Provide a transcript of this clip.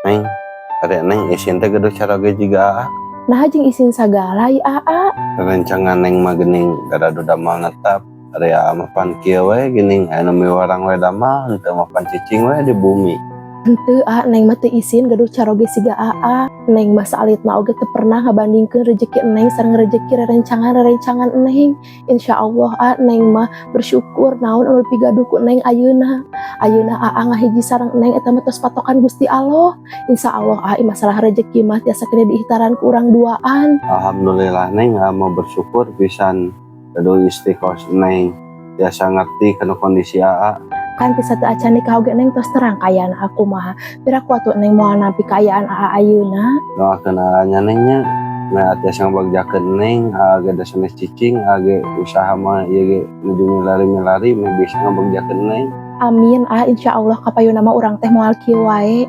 Neng, ada neng isin teh geus cara ge jiga Nah jeung isin sagala ya aa. rencangan neng mah geuning garadu damal netap. Area mapan kieu we geuning aya nu miwarang we damal henteu mapan cicing we di bumi. Henteu neng mah teu isin gaduh caroge siga aa. Neng mah saalitna oge teu pernah ngabandingkeun rezeki neng sareng rezeki rerencangan neng. Insyaallah neng mah bersyukur naon anu pigaduh ku neng ayeuna. Ayeuna aa ngahiji sareng neng eta mah tos patokan Gusti Allah. Insyaallah masalah rezeki mah tiasa kena diihtaran ku urang duaan. Alhamdulillah neng mau bersyukur pisan gaduh istiqos neng biasa ngerti kana kondisi aa. Kan bisa teu acan nikah oge neng tos terang kayaan aku mah. Piraku atuh neng moal nampi kayaan aa ayeuna. Doakeun aanya nengnya nah tiasa ngabagjakeun neng ge da sanes cicing ge usaha mah ieu ge nuju milari mah bisa ngabagjakeun neng. Amin insyaallah kapayuna mah urang teh moal kieu wae.